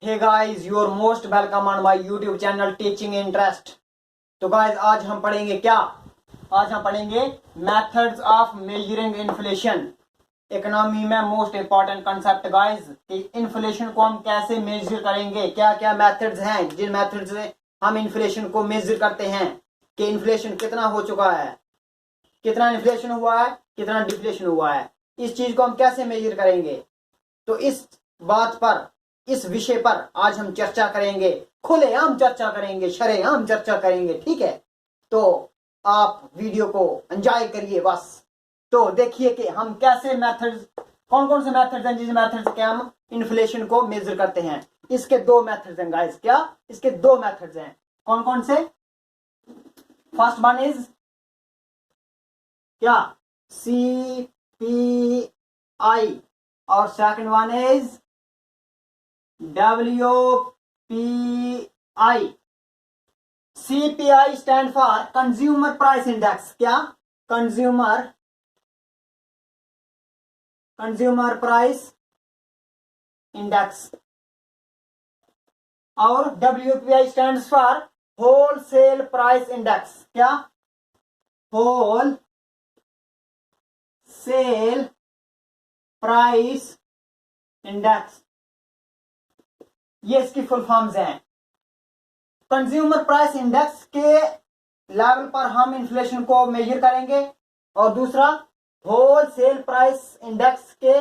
Hey guys, your most welcome on my YouTube channel teaching interest. तो guys आज हम पढ़ेंगे क्या? आज हम पढ़ेंगे methods of measuring inflation. Economy में मोस्ट इंपॉर्टेंट कंसेप्ट गाइस कि इन्फ्लेशन को हम कैसे मेजर करेंगे, क्या क्या मेथड्स हैं जिन मेथड्स से हम इन्फ्लेशन को मेजर करते हैं कि इन्फ्लेशन कितना हो चुका है, कितना इन्फ्लेशन हुआ है, कितना डिफ्लेशन हुआ है, इस चीज को हम कैसे मेजर करेंगे। तो इस बात पर, इस विषय पर आज हम चर्चा करेंगे, खुलेआम चर्चा करेंगे, शरेआम चर्चा करेंगे। ठीक है, तो आप वीडियो को एंजॉय करिए बस। तो देखिए कि हम कैसे मेथड्स, कौन कौन से मेथड्स हैं जिस मेथड से हम इन्फ्लेशन को मेजर करते हैं। इसके दो मेथड्स हैं गाइस। क्या? इसके दो मेथड्स हैं। कौन कौन से? फर्स्ट वन इज क्या? CPI और second one is WPI। CPI stand for consumer price index. क्या? Consumer price index. और WPI stand for wholesale price index. क्या? Wholesale price index. ये इसकी फुल फॉर्म्स हैं। कंज्यूमर प्राइस इंडेक्स के level पर हम इन्फ्लेशन को मेजर करेंगे और दूसरा होल सेल प्राइस इंडेक्स के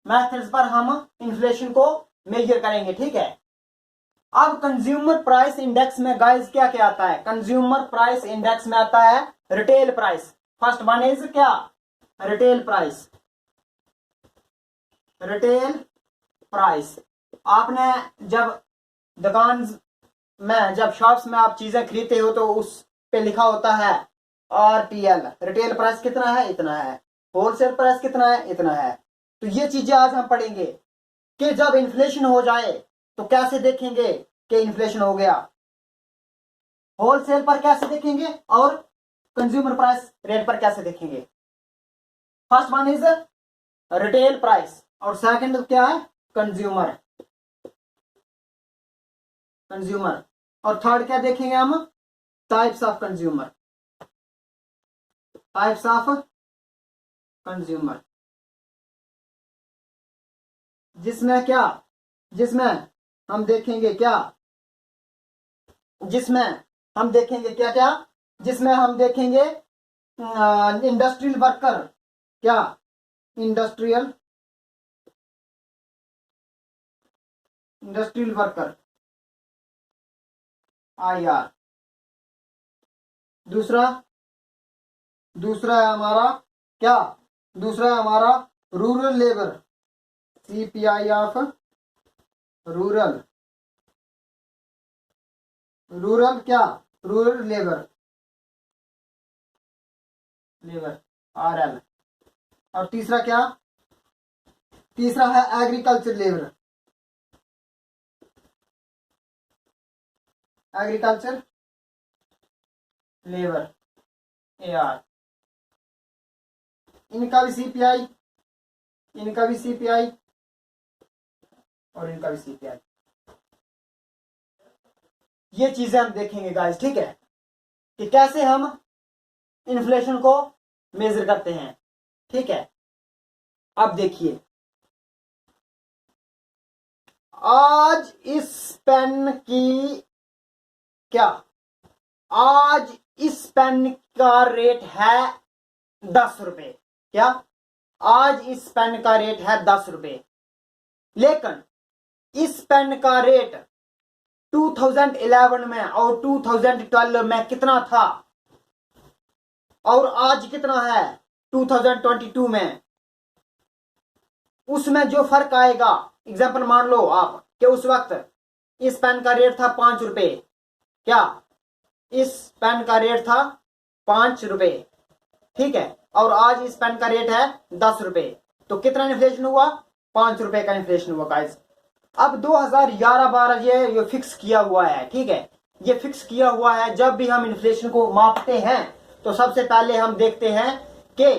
मेथड्स पर हम इन्फ्लेशन को मेजर करेंगे। ठीक है, अब कंज्यूमर प्राइस इंडेक्स में गाइस क्या क्या आता है? कंज्यूमर प्राइस इंडेक्स में आता है retail price. First one is क्या? Retail price. Retail price. आपने जब दुकान में, जब शॉप्स में आप चीजें खरीदते हो तो उस पे लिखा होता है RTL, रिटेल प्राइस कितना है? इतना है। होलसेल प्राइस कितना है? इतना है। तो ये चीजें आज हम पढ़ेंगे कि जब इन्फ्लेशन हो जाए तो कैसे देखेंगे कि इन्फ्लेशन हो गया, होलसेल पर कैसे देखेंगे और कंज्यूमर प्राइस रेट पर कैसे देखेंगे। First one is retail price और सेकंड क्या है? कंज्यूमर। और थर्ड क्या देखेंगे हम? Types of consumer. Types of consumer, जिसमें क्या? जिसमें हम देखेंगे क्या? जिसमें हम देखेंगे क्या क्या? जिसमें हम देखेंगे इंडस्ट्रियल वर्कर। क्या? Industrial worker, IR। दूसरा है हमारा क्या? दूसरा है हमारा rural labour. CPI of rural क्या? Rural labour RL। और तीसरा क्या? तीसरा है एग्रीकल्चर लेबर। AR। इनका भी CPI और इनका भी CPI। ये चीजें हम देखेंगे गाइस। ठीक है, कि कैसे हम इन्फ्लेशन को मेजर करते हैं। ठीक है, अब देखिए, आज इस पेन की क्या? आज इस पेन का रेट है 10 रुपए। क्या? आज इस पेन का रेट है 10 रुपए, लेकिन इस पेन का रेट 2011 में और 2012 में कितना था और आज कितना है 2022 में, उसमें जो फर्क आएगा। एग्जाम्पल मान लो आप कि उस वक्त इस पेन का रेट था 5 रुपए। क्या? इस पेन का रेट था 5 रुपए। ठीक है, और आज इस पेन का रेट है 10 रुपए। तो कितना इन्फ्लेशन हुआ? 5 रुपए का इन्फ्लेशन हुआ गाइस। अब 2011-12 ये फिक्स किया हुआ है। ठीक है, ये फिक्स किया हुआ है। जब भी हम इन्फ्लेशन को मापते हैं तो सबसे पहले हम देखते हैं कि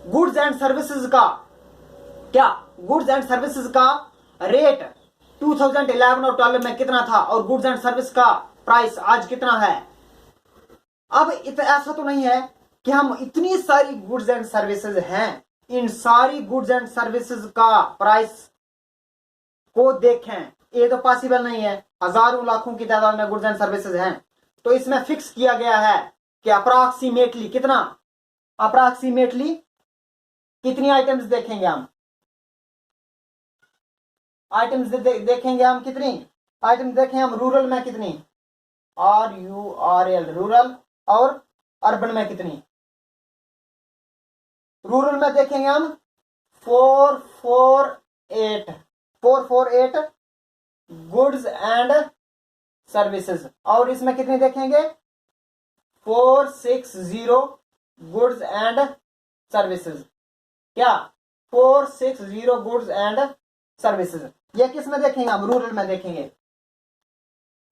गुड्स एंड सर्विसेज का क्या, गुड्स एंड सर्विसेज का रेट 2011 और 12 में कितना था और गुड्स एंड सर्विस का प्राइस आज कितना है। अब ऐसा तो नहीं है कि हम इतनी सारी गुड्स एंड सर्विसेज हैं, इन सारी गुड्स एंड सर्विसेज का प्राइस को देखें, ये तो पॉसिबल नहीं है। हजारों लाखों की तादाद में गुड्स एंड सर्विसेज हैं, तो इसमें फिक्स किया गया है कि अप्रॉक्सीमेटली कितना, अप्रॉक्सीमेटली कितनी आइटम्स देखेंगे हम, आइटम्स देखेंगे हम कितनी आइटम्स देखें हम, रूरल में कितनी, RURL रूरल, और अर्बन में कितनी। रूरल में देखेंगे हम 448 गुड्स एंड सर्विसेज, और इसमें कितनी देखेंगे 460 गुड्स एंड सर्विसेज। क्या 460 गुड्स एंड सर्विसेज, ये किस में देखेंगे हम, रूरल में देखेंगे।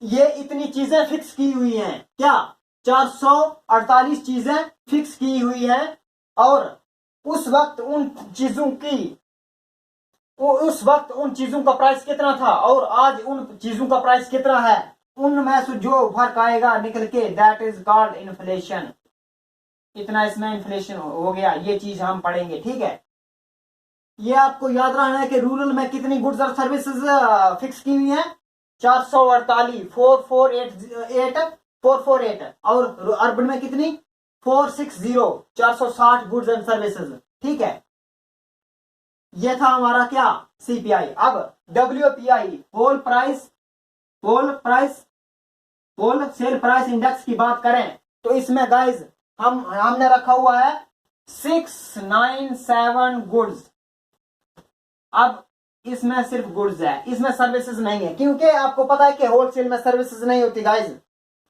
ये इतनी चीजें फिक्स की हुई हैं, क्या 448 चीजें फिक्स की हुई हैं, और उस वक्त उन चीजों का प्राइस कितना था और आज उन चीजों का प्राइस कितना है, उनमें से जो फर्क आएगा निकल के, दैट इज कॉल्ड इन्फ्लेशन। इतना इसमें इन्फ्लेशन हो गया, ये चीज हम पढ़ेंगे, ठीक है। ये आपको याद रखना है कि रूरल में कितनी गुड्स और सर्विसेज फिक्स की हुई है, 448 448 और अर्बन में कितनी 460 460 गुड्स एंड सर्विसेज, ठीक है। ये था हमारा क्या CPI। अब WPI wholesale price index की बात करें तो इसमें गाइज हमने रखा हुआ है 697 गुड्स। अब इसमें सिर्फ गुड्स है, इसमें सर्विसेज नहीं है, क्योंकि आपको पता है कि होलसेल में सर्विसेज नहीं होती गाइज,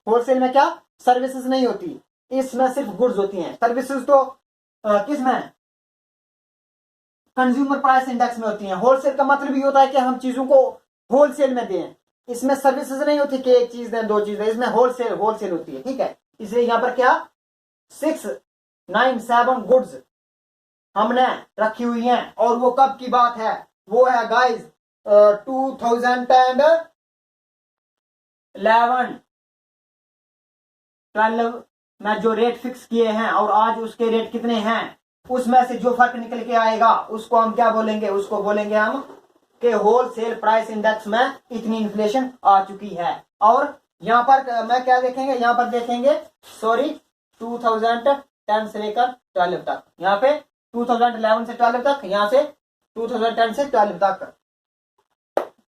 होलसेल में क्या सर्विसेज नहीं होती, इसमें सिर्फ गुड्स होती हैं। सर्विसेज तो किसमें, कंज्यूमर प्राइस इंडेक्स में होती हैं। होलसेल का मतलब ये होता है कि हम चीजों को होलसेल में दें, इसमें सर्विसेज नहीं होती कि एक चीज दें दो चीज दें, इसमें होलसेल होती है, ठीक है। इसलिए यहां पर क्या 697 गुड्स हमने रखी हुई हैं, और वो कब की बात है, वो है गाइज 2011-12 में जो रेट फिक्स किए हैं और आज उसके रेट कितने हैं, उसमें से जो फर्क निकल के आएगा उसको हम क्या बोलेंगे, उसको बोलेंगे हम कि होलसेल प्राइस इंडेक्स में इतनी इन्फ्लेशन आ चुकी है। और यहां पर मैं क्या देखेंगे, यहां पर देखेंगे 2010 से लेकर 12 तक, यहाँ पे 2011 से 12 तक, यहां से 2010 से 12 तक।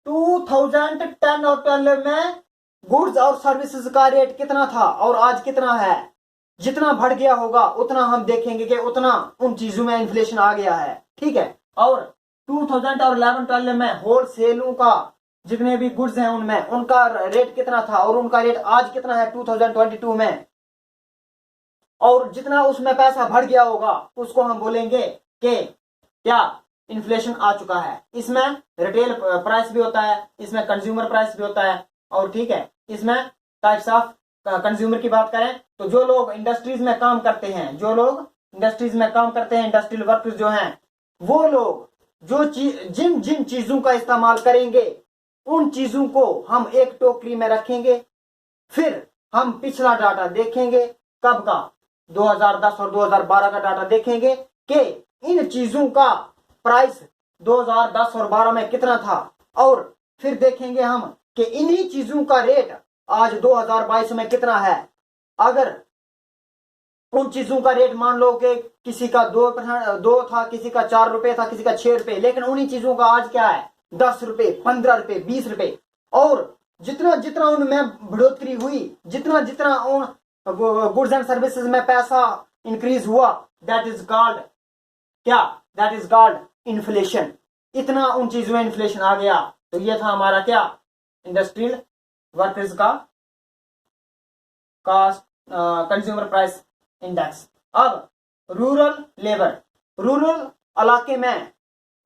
2010 और 12 में गुड्स और सर्विसेज का रेट कितना था और आज कितना है। जितना बढ़ गया होगा उतना हम देखेंगे कि उतना उन चीजों में इन्फ्लेशन आ गया है, ठीक है। और 2011-12 में होलसेलों का जितने भी गुड्स हैं उनमें उनका रेट कितना था और उनका रेट आज कितना है 2022 में, और जितना उसमें पैसा बढ़ गया होगा उसको हम बोलेंगे कि क्या इन्फ्लेशन आ चुका है। इसमें रिटेल प्राइस भी होता है, इसमें कंज्यूमर प्राइस भी होता है, और ठीक है इसमें टाइप्स ऑफ कंज्यूमर की बात करें तो जो लोग इंडस्ट्रीज में काम करते हैं, इंडस्ट्रियल वर्कर्स जो हैं, वो लोग जो जिन जिन चीजों का इस्तेमाल करेंगे उन चीजों को हम एक टोकरी में रखेंगे, फिर हम पिछला डाटा देखेंगे, कब का 2010 और 2012 का डाटा देखेंगे कि इन चीजों का प्राइस 2010 और 12 में कितना था, और फिर देखेंगे हम कि इन्हीं चीजों का रेट आज 2022 में कितना है। अगर उन चीजों का रेट मान लो कि किसी का 2 था, किसी का 4 रुपए था, किसी का 6 रुपए, लेकिन उन्हीं चीजों का आज क्या है 10 रुपए, 15 रुपए, 20 रुपए, और जितना जितना उनमें बढ़ोतरी हुई, जितना जितना उन गुड्स एंड सर्विसेज में पैसा इंक्रीज हुआ, दैट इज कॉल्ड इन्फ्लेशन। इतना उन चीजों में इन्फ्लेशन आ गया। तो ये था हमारा क्या इंडस्ट्रियल वर्कर्स का कंज्यूमर प्राइस इंडेक्स। अब रूरल लेबर, रूरल इलाके में,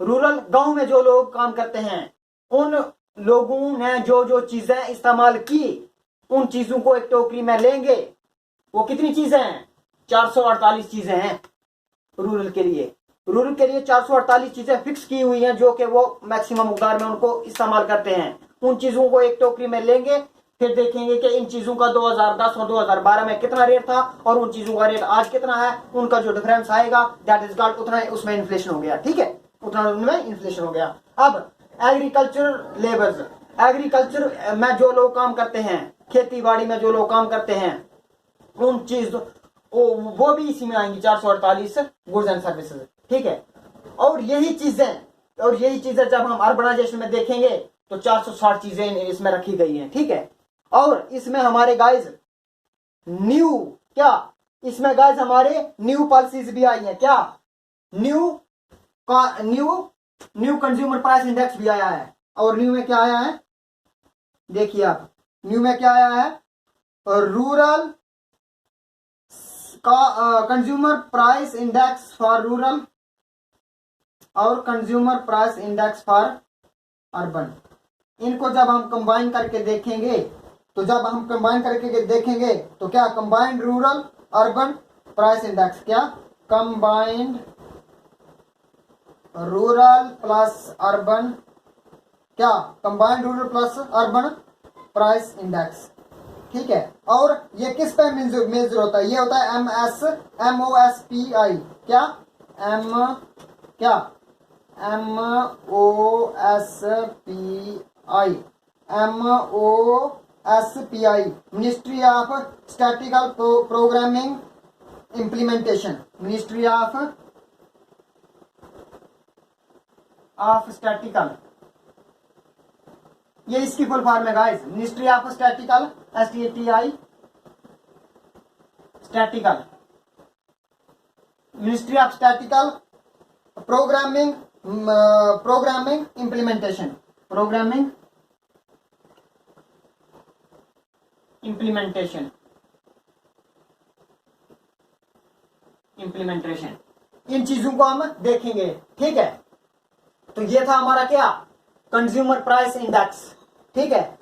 रूरल गांव में जो लोग काम करते हैं उन लोगों ने जो जो चीजें इस्तेमाल की उन चीजों को एक टोकरी में लेंगे। वो कितनी चीजें हैं 448 चीजें हैं। रूरल के लिए। रूरल के लिए 448 चीजें फिक्स की हुई हैं जो कि वो मैक्सिमम मकदार में उनको इस्तेमाल करते हैं। उन चीजों को एक टोकरी में लेंगे, फिर देखेंगे कि इन चीजों का 2010 और 2012 में कितना रेट था और उन चीजों का रेट आज कितना है। उनका जो डिफरेंस आएगा दैट इज कॉल्ड, उतना उसमें इन्फ्लेशन हो गया। ठीक है, उतना उनमें इन्फ्लेशन हो गया। अब एग्रीकल्चर लेबर्स, एग्रीकल्चर में जो लोग काम करते हैं, खेती बाड़ी में जो लोग काम करते हैं, उन चीज वो भी इसी में आएंगी 448 गुड्स एंड सर्विसेज। ठीक है, और यही चीजें जब हम अर्बनाइजेशन में देखेंगे तो 460 चीजें इसमें रखी गई हैं। ठीक है, और इसमें हमारे गाइज इसमें गाइज हमारे न्यू पॉलिसीज भी आई हैं। क्या? न्यू कंज्यूमर प्राइस इंडेक्स भी आया है। और न्यू में क्या आया है, देखिए आप, न्यू में क्या आया है, रूरल का consumer price index for rural और consumer price index for urban. इनको जब हम कंबाइन करके देखेंगे तो क्या combined rural urban price index, क्या कंबाइंड रूरल प्लस अर्बन, क्या combined rural plus urban price index. ठीक है, और ये किस पे मेजर होता है? ये होता है MOSPI। क्या MOSPI, ministry of statical programming implementation, ministry of statical, ये इसकी फुल फॉर्म है guys, ministry of statical, STATI, statical, ministry of statical programming implementation, programming implementation. इन चीजों को हम देखेंगे। ठीक है, तो ये था हमारा क्या, कंज्यूमर प्राइस इंडेक्स। ठीक है,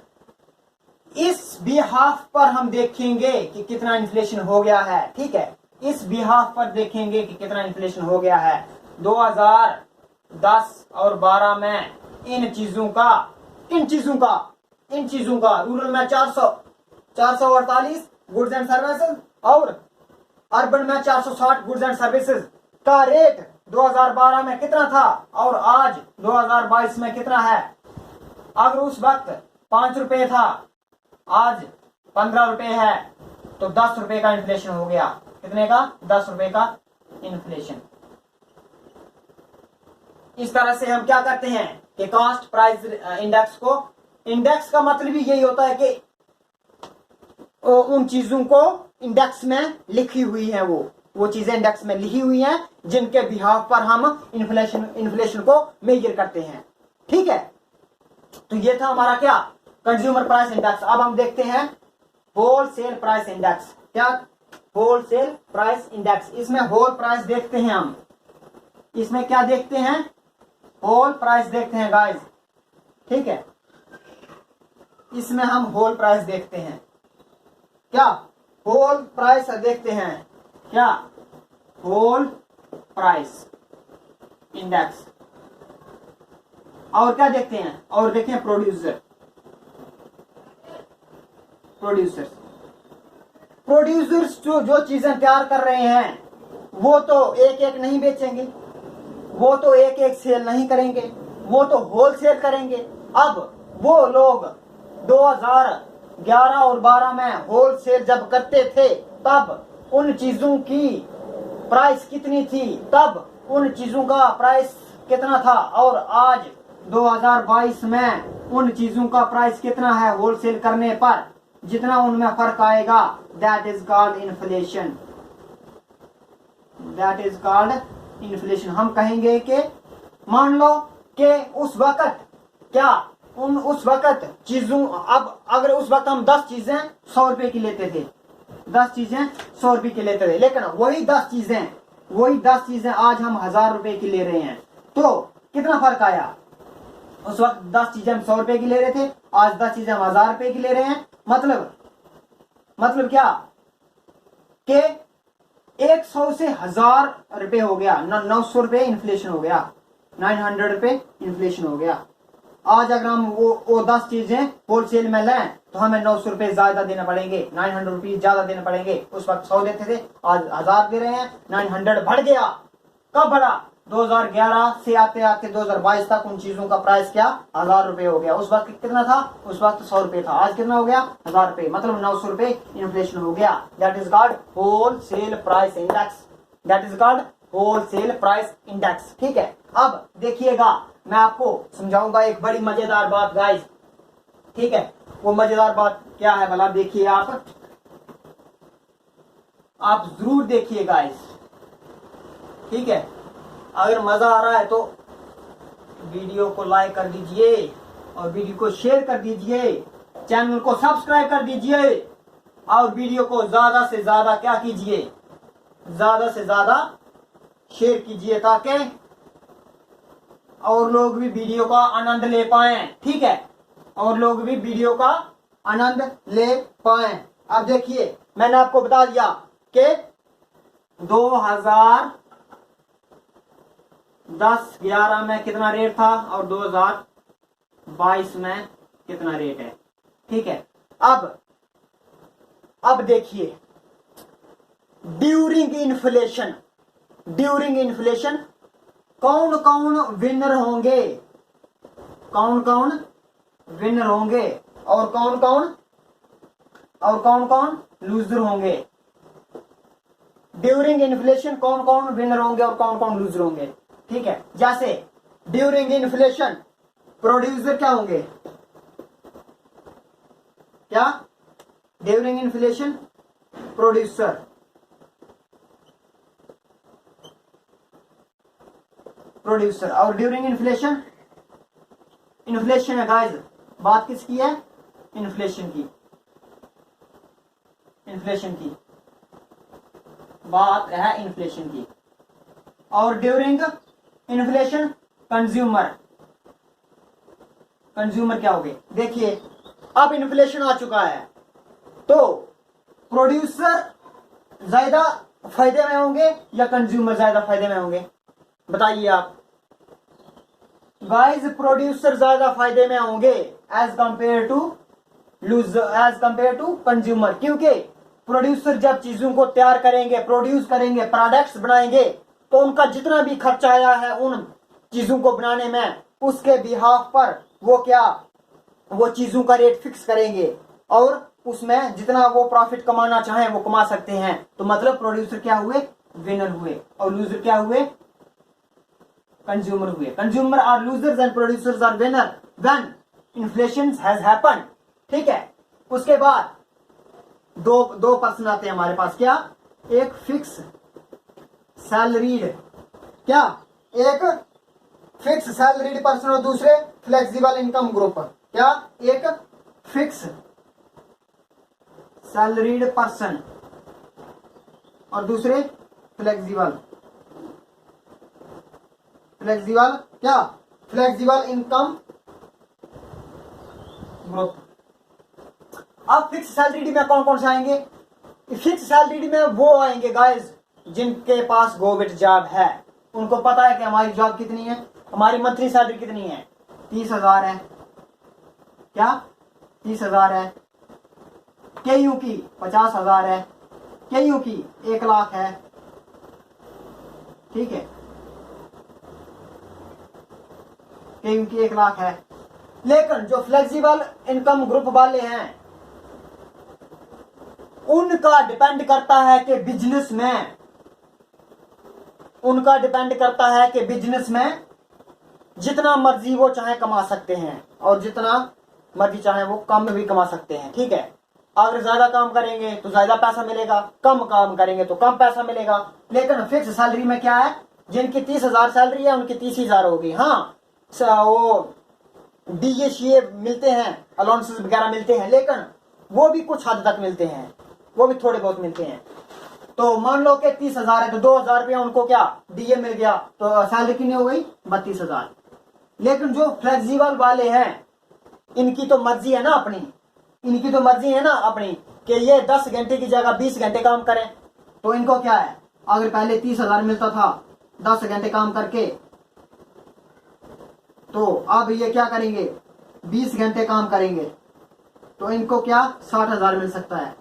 इस बिहाफ पर हम देखेंगे कि कितना इन्फ्लेशन हो गया है। ठीक है, इस बिहाफ पर देखेंगे कि कितना इन्फ्लेशन हो गया है 2010 और 12 में। इन चीजों का रूरल में 448 गुड्स एंड सर्विसेज और अर्बन में 460 गुड्स एंड सर्विसेज का रेट 2012 में कितना था और आज 2022 में कितना है। अगर उस वक्त 5 रुपए था, आज 15 रुपए है, तो 10 रुपए का इन्फ्लेशन हो गया। कितने का? 10 रुपए का इन्फ्लेशन। इस तरह से हम क्या करते हैं कि कॉस्ट प्राइस इंडेक्स को, इंडेक्स का मतलब ही यही होता है कि उन चीजों को इंडेक्स में लिखी हुई है, वो चीजें इंडेक्स में लिखी हुई हैं जिनके बिहाफ पर हम इन्फ्लेशन को मेजर करते हैं। ठीक है, तो ये था हमारा क्या, कंज्यूमर प्राइस इंडेक्स। अब हम देखते हैं होलसेल प्राइस इंडेक्स। क्या? Wholesale price index. इसमें होल प्राइस देखते हैं हम, इसमें क्या देखते हैं, होल प्राइस देखते हैं गाइस। ठीक है, इसमें हम होल प्राइस देखते हैं। क्या? होल प्राइस देखते हैं। क्या? Whole price index. और क्या देखते हैं, और देखते हैं प्रोड्यूसर्स जो चीजें तैयार कर रहे हैं वो तो एक एक नहीं बेचेंगे, वो तो एक एक सेल नहीं करेंगे, वो तो होलसेल करेंगे। अब वो लोग 2011 और 12 में होलसेल जब करते थे तब उन चीजों की प्राइस कितनी थी, तब उन चीजों का प्राइस कितना था, और आज 2022 में उन चीजों का प्राइस कितना है होलसेल करने पर। जितना उनमें फर्क आएगा that is called inflation, that is called inflation. हम कहेंगे कि मान लो कि उस वक्त क्या, उस वक्त चीजों, अब अगर उस वक्त हम 10 चीजें 100 रुपए की लेते थे, 10 चीजें 100 रुपए की लेते थे, लेकिन वही 10 चीजें आज हम 1000 रुपए की ले रहे हैं, तो कितना फर्क आया। उस वक्त 10 चीजें हम 100 रुपए की ले रहे थे, आज 10 चीजें हम 1000 रुपए की ले रहे हैं। मतलब क्या कि 100 से 1000 रुपए हो गया, 900 रुपए इन्फ्लेशन हो गया, 900 रुपए इन्फ्लेशन हो गया। आज अगर हम वो 10 चीजें होलसेल में लें तो हमें 900 रुपए ज्यादा देने पड़ेंगे, 900 रुपीज ज्यादा देने पड़ेंगे। उस वक्त 100 देते थे, आज 1000 दे रहे हैं, 900 बढ़ गया। कब बढ़ा? 2011 से आते आते 2022 तक उन चीजों का प्राइस क्या? 1000 रुपए हो गया। उस वक्त कितना था? उस वक्त 100 रुपए था। आज कितना हो गया? 1000 रुपए, मतलब 900 रुपए इन्फ्लेशन हो गया। That is called wholesale price index. That is called wholesale price index. ठीक है, अब देखिएगा, मैं आपको समझाऊंगा एक बड़ी मजेदार बात गाइस। ठीक है, वो मजेदार बात क्या है भला? देखिए, आप जरूर देखिए गाइस। ठीक है, अगर मजा आ रहा है तो वीडियो को लाइक कर दीजिए और वीडियो को शेयर कर दीजिए, चैनल को सब्सक्राइब कर दीजिए और वीडियो को ज्यादा से ज्यादा क्या कीजिए? ज्यादा से ज्यादा शेयर कीजिए ताकि और लोग भी वीडियो का आनंद ले पाए। ठीक है, और लोग भी वीडियो का आनंद ले पाए। अब देखिए, मैंने आपको बता दिया कि 2010-11 में कितना रेट था और 2022 में कितना रेट है। ठीक है, अब देखिए, ड्यूरिंग इन्फ्लेशन कौन कौन विनर होंगे, कौन कौन विनर होंगे और कौन कौन लूजर होंगे। ड्यूरिंग इन्फ्लेशन कौन कौन विनर होंगे और कौन कौन लूजर होंगे। ठीक है, जैसे ड्यूरिंग इन्फ्लेशन प्रोड्यूसर क्या होंगे? क्या? ड्यूरिंग इन्फ्लेशन प्रोड्यूसर और ड्यूरिंग इन्फ्लेशन है गाइस। बात किसकी है? इन्फ्लेशन की बात है, इन्फ्लेशन की। और ड्यूरिंग इन्फ्लेशन कंज्यूमर क्या हो गए? देखिए, अब इन्फ्लेशन आ चुका है तो प्रोड्यूसर ज्यादा फायदे में होंगे या कंज्यूमर ज्यादा फायदे में होंगे? बताइए आप गाइस। प्रोड्यूसर ज्यादा फायदे में होंगे एज कंपेयर टू कंज्यूमर, क्योंकि प्रोड्यूसर जब चीजों को तैयार करेंगे, प्रोड्यूस करेंगे, प्रोडक्ट्स बनाएंगे, तो उनका जितना भी खर्चा आया है उन चीजों को बनाने में, उसके बिहाफ पर वो चीजों का रेट फिक्स करेंगे और उसमें जितना वो प्रॉफिट कमाना चाहें वो कमा सकते हैं। तो मतलब प्रोड्यूसर क्या हुए? विनर हुए। और लूजर क्या हुए? कंज्यूमर हुए। Consumer are losers and producers are winner when inflation has happened. ठीक है, उसके बाद दो पर्सन आते हैं हमारे पास। क्या? एक फिक्स सैलरीड, क्या? एक फिक्स सैलरीड पर्सन और दूसरे फ्लेक्सिबल इनकम ग्रुप। क्या? एक फिक्स सैलरीड पर्सन और दूसरे फ्लेक्सिबल क्या? Flexible income group. अब फिक्स सैलरी में कौन कौन से आएंगे? फिक्स सैलरी में वो आएंगे गाइस जिनके पास गवर्नमेंट जॉब है। उनको पता है कि हमारी जॉब कितनी है, हमारी मंथली सैलरी कितनी है, 30,000 है। क्या? 30,000 है। केयू की 50,000 है, केयू की 1 लाख है। ठीक है, केयू की 1 लाख है। लेकिन जो फ्लेक्सिबल इनकम ग्रुप वाले हैं उनका डिपेंड करता है कि बिजनेस में जितना मर्जी वो चाहे कमा सकते हैं और जितना मर्जी चाहे वो कम भी कमा सकते हैं। ठीक है, अगर ज्यादा काम करेंगे तो ज्यादा पैसा मिलेगा, कम काम करेंगे तो कम पैसा मिलेगा। लेकिन फिक्स सैलरी में क्या है? जिनकी 30,000 सैलरी है उनकी 30,000 होगी। हाँ, वो डीए मिलते हैं, अलाउंसेस वगैरह मिलते हैं, लेकिन वो भी कुछ हद तक मिलते हैं, वो भी थोड़े बहुत मिलते हैं। तो मान लो कि 30,000 है तो 2,000 रुपया उनको क्या डीए मिल गया, तो सैलरी कितनी हो गई? 32,000। लेकिन जो फ्लेक्सिबल वाले हैं इनकी तो मर्जी है ना अपनी कि ये 10 घंटे की जगह 20 घंटे काम करें, तो इनको क्या है? अगर पहले 30,000 मिलता था 10 घंटे काम करके, तो अब ये क्या करेंगे, 20 घंटे काम करेंगे तो इनको क्या 60,000 मिल सकता है।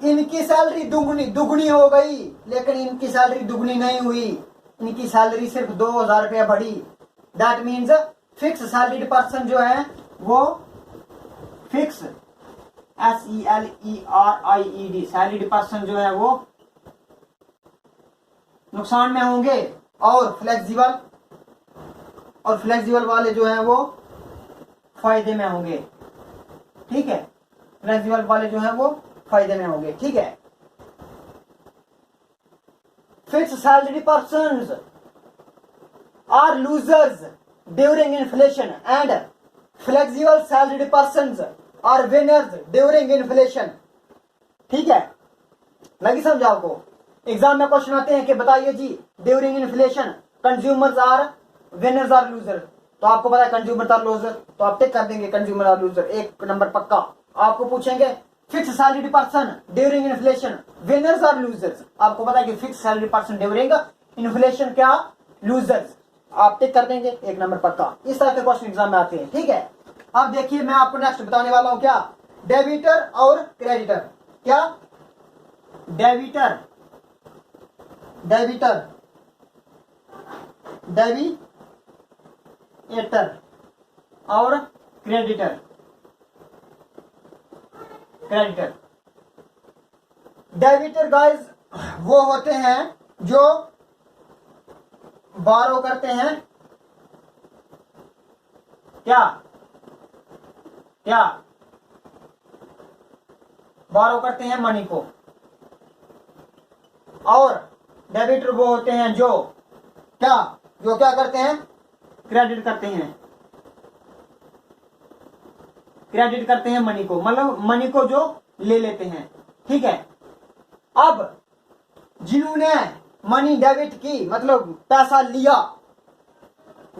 इनकी सैलरी दुगनी हो गई, लेकिन इनकी सैलरी दुगनी नहीं हुई, इनकी सैलरी सिर्फ 2,000 रुपया बढ़ी। That means fix salaried person जो है वो फिक्स SELERIED सैलरीड पर्सन जो है वो नुकसान में होंगे, और फ्लेक्सिबल वाले जो है वो फायदे में होंगे। ठीक है, फ्लेक्सिबल वाले जो है वो फायदे में होंगे। ठीक है, fix salary persons are losers during inflation and flexible salary persons are winners during inflation. ठीक है, लगी समझ आपको। एग्जाम में क्वेश्चन आते हैं कि बताइए जी during inflation consumers are winners or loser, तो आपको पता है कंज्यूमर आर लूजर, तो आप टिक कर देंगे कंज्यूमर आर लूजर, एक नंबर पक्का। आपको पूछेंगे fix salary person during inflation winners or losers, आपको पता है कि fix salary person during inflation क्या लूजर्स, आप टिक कर देंगे, एक नंबर पक्का। इस तरह के क्वेश्चन एग्जाम में आते हैं। ठीक है, अब देखिए मैं आपको नेक्स्ट बताने वाला हूं क्या, डेबिटर और क्रेडिटर। क्या, डेबिटर और क्रेडिटर। डेबिटर गाइस वो होते हैं जो बारो करते हैं, क्या बारो करते हैं मनी को, और डेबिटर वो होते हैं जो क्या करते हैं, क्रेडिट करते हैं मनी को, मतलब मनी को जो ले लेते हैं। ठीक है, अब जिन्होंने मनी डेबिट की मतलब पैसा लिया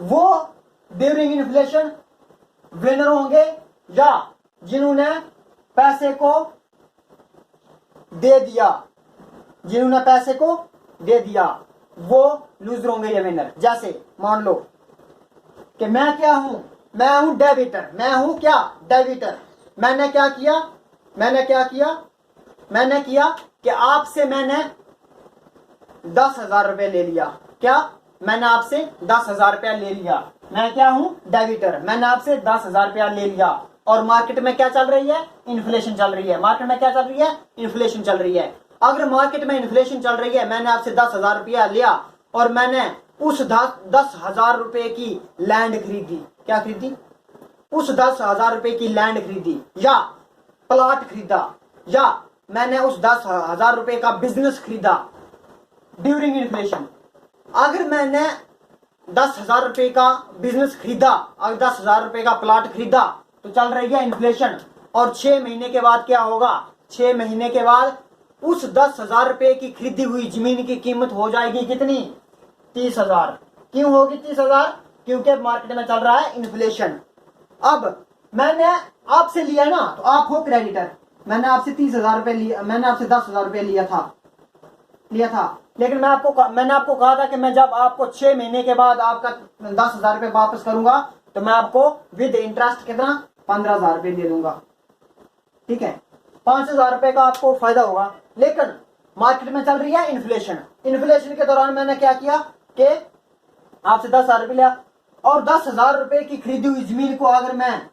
वो ड्यूरिंग इन्फ्लेशन विनर होंगे, या जिन्होंने पैसे को दे दिया वो लूजर होंगे या विनर। जैसे मान लो कि मैं क्या हूं, मैं हूं डेबिटर, डेबिटर। मैंने किया कि आपसे मैंने 10,000 रुपए ले लिया। मैंने आपसे 10,000 रुपया ले लिया। मैं क्या हूं, डेबिटर। मैंने आपसे 10,000 रुपया ले लिया, और मार्केट में क्या चल रही है, इन्फ्लेशन चल रही है। मार्केट में क्या चल रही है, इन्फ्लेशन चल रही है। अगर मार्केट में इन्फ्लेशन चल रही है, मैंने आपसे 10,000 रुपया लिया और मैंने उस 10,000 रुपए की लैंड खरीदी। क्या खरीदी, उस 10,000 रुपए की लैंड खरीदी, या प्लॉट खरीदा, या मैंने उस 10,000 रुपए का बिजनेस खरीदा ड्यूरिंग इन्फ्लेशन। अगर मैंने 10,000 रुपए का बिजनेस खरीदा, अगर 10,000 रुपए का प्लॉट खरीदा, तो चल रही है इन्फ्लेशन, और 6 महीने के बाद क्या होगा, 6 महीने के बाद उस 10,000 रुपए की खरीदी हुई जमीन की कीमत हो जाएगी कितनी, 30,000। क्यों होगी 30,000, क्योंकि मार्केट में चल रहा है इन्फ्लेशन। अब मैंने आपसे लिया ना, तो आप हो क्रेडिटर। मैंने आपसे 30,000 रुपए लिया, मैंने आपसे 10,000 रुपए लिया था, लेकिन मैंने आपको कहा था कि मैं जब आपको 6 महीने के बाद आपका 10,000 रुपए वापस करूंगा तो मैं आपको विद इंटरेस्ट कितना, 15,000 रुपए दे दूंगा। ठीक है, 5,000 रुपए का आपको फायदा होगा। लेकिन मार्केट में चल रही है इन्फ्लेशन के दौरान मैंने क्या किया कि आपसे 10,000 रुपए लिया, और 10,000 रुपए की खरीदी हुई जमीन को अगर मैं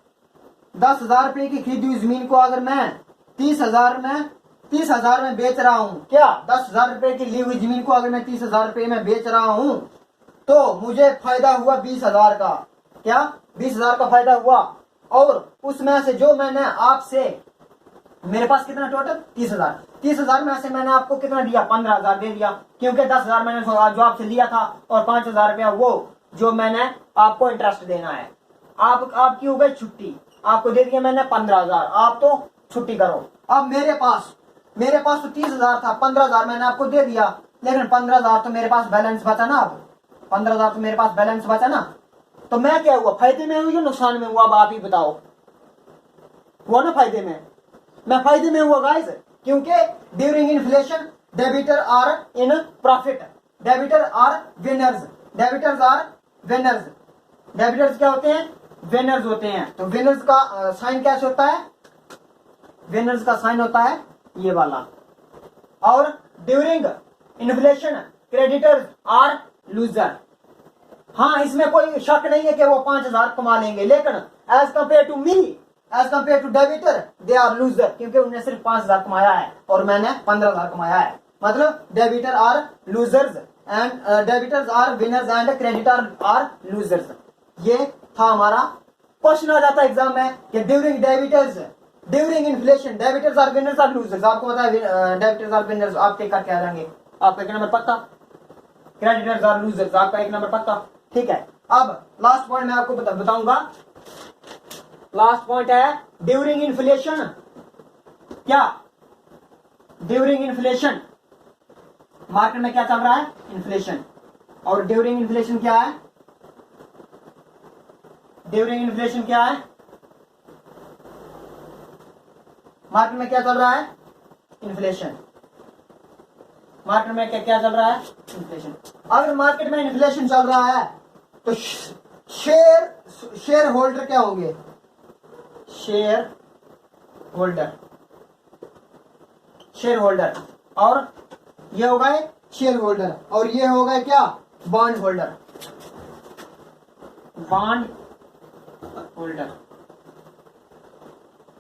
10,000 रुपए की खरीदी हुई जमीन को अगर मैं 30,000 में बेच रहा हूं, क्या 10,000 रुपए की ली हुई जमीन को अगर मैं 30,000 रुपए में बेच रहा हूं, तो मुझे फायदा हुआ 20,000 का। क्या, 20,000 का फायदा हुआ, और उसमें से जो मैंने आपसे, मेरे पास कितना टोटल 30,000 में से मैंने आपको कितना दिया, 15,000 दे दिया, क्योंकि 10,000 मैंने जो आपसे लिया था, और 5,000 रुपया वो जो मैंने आपको इंटरेस्ट देना है। आपकी हो गई छुट्टी, आपको दे दिया मैंने 15,000, आप तो छुट्टी करो। अब मेरे पास तो 30,000 था, 15,000 मैंने आपको दे दिया, लेकिन 15,000 तो मेरे पास बैलेंस बचा ना। अब 15,000 तो मेरे पास बैलेंस बचा ना, तो मैं क्या हुआ, फायदे में हूं या नुकसान में हुआ, अब आप ही बताओ। हुआ ना फायदे में, मैं फायदे में हुआ गाइस, क्योंकि during inflation debtor are in profit, debtor are winners, debtors are winners, debtors क्या होते हैं? विनर्स होते हैं। तो विनर्स का साइन कैसे होता है? विनर्स का साइन होता है ये वाला। और during inflation creditors are loser. हाँ, इसमें कोई शक नहीं है कि वो 5,000 कमा लेंगे, लेकिन as compare to me, as compare to debtor, they are loser, क्योंकि उन्होंने सिर्फ 5,000 कमाया है और मैंने 15,000 कमाया है। मतलब debtor are losers and debtors are winners and creditor are losers. ये था हमारा क्वेश्चन। आ जाता है एग्जाम में कि during debtors, during inflation debtors are winners or losers. आपको पता है डेबिटर्स आर विनर्स, आपके करके आ जाएंगे। आपका एक नंबर पक्का, क्रेडिटर्स आर लूजर्स आपका एक नंबर पक्का। ठीक है, अब लास्ट पॉइंट मैं आपको बताऊंगा। लास्ट पॉइंट है ड्यूरिंग इन्फ्लेशन। क्या? ड्यूरिंग इन्फ्लेशन मार्केट में क्या चल रहा है? इन्फ्लेशन। और ड्यूरिंग इन्फ्लेशन क्या है? ड्यूरिंग इन्फ्लेशन क्या है? मार्केट में क्या चल रहा है? इन्फ्लेशन। मार्केट में क्या चल रहा है? इन्फ्लेशन। अगर मार्केट में इन्फ्लेशन चल रहा है तो शेयर होल्डर क्या होंगे? Share holder, share holder. और ये हो गए शेयर होल्डर, और ये हो गए क्या? Bond holder, bond holder.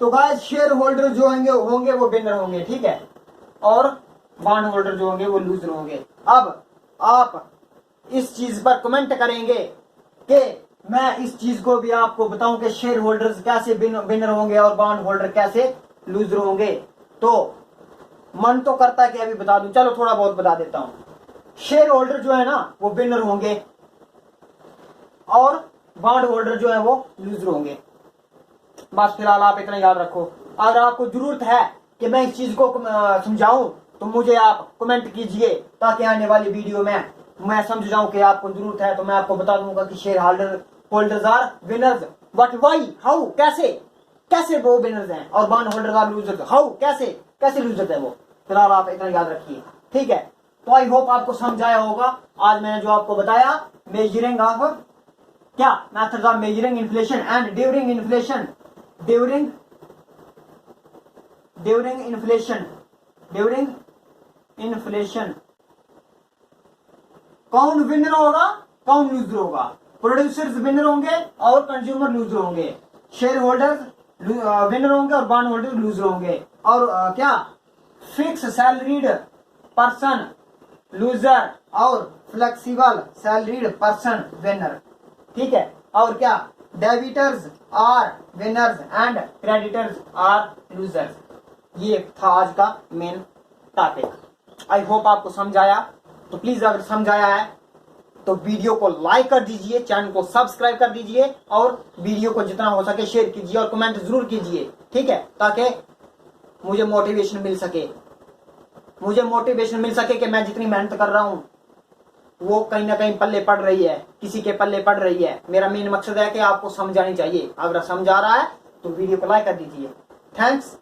तो गाइस शेयर होल्डर जो होंगे वो विनर होंगे, ठीक है, और बॉन्ड होल्डर जो होंगे वो लूजर होंगे। अब आप इस चीज पर कमेंट करेंगे कि मैं इस चीज को भी आपको बताऊं कि शेयर होल्डर्स कैसे विनर होंगे और बॉन्ड होल्डर कैसे लूजर होंगे। तो मन तो करता है कि अभी बता दूं, चलो थोड़ा बहुत बता देता हूं। शेयर होल्डर जो है ना वो विनर होंगे और बॉन्ड होल्डर जो है वो लूजर होंगे। बस फिलहाल आप इतना याद रखो। अगर आपको जरूरत है कि मैं इस चीज को समझाऊं तो मुझे आप कमेंट कीजिए, ताकि आने वाली वीडियो में मैं समझ जाऊं कि आपको जरूरत है, तो मैं आपको बता दूंगा कि shareholders are winners, but why, how, कैसे वो विनर्स हैं, और bondholders are losers, how, कैसे लूजर्स है वो। फिलहाल आप इतना याद रखिए, ठीक है। तो आई होप आपको समझ आया होगा। आज मैंने जो आपको बताया मेजरिंग ऑफ क्या, methods of measuring inflation and during inflation, during inflation कौन विनर होगा, कौन लूजर होगा। प्रोड्यूसर्स विनर होंगे और कंज्यूमर लूजर होंगे। शेयर होल्डर्स विनर होंगे और बॉन्ड होल्डर लूजर होंगे। और क्या, फिक्स सैलरीड पर्सन लूजर और फ्लेक्सिबल सैलरीड पर्सन विनर, ठीक है। और क्या, debtors are winners and creditors are losers. ये था आज का मेन टॉपिक। आई होप आपको समझ आया। तो प्लीज अगर समझ आया है तो वीडियो को लाइक कर दीजिए, चैनल को सब्सक्राइब कर दीजिए, और वीडियो को जितना हो सके शेयर कीजिए और कमेंट जरूर कीजिए, ठीक है, ताकि मुझे मोटिवेशन मिल सके कि मैं जितनी मेहनत कर रहा हूं वो कहीं ना कहीं पल्ले पड़ रही है, किसी के पल्ले पड़ रही है। मेरा मेन मकसद है कि आपको समझ आनी चाहिए। अगर समझ आ रहा है तो वीडियो को लाइक कर दीजिए। Thanks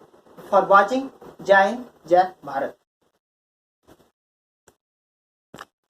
for watching. जय हिंद, जय भारत।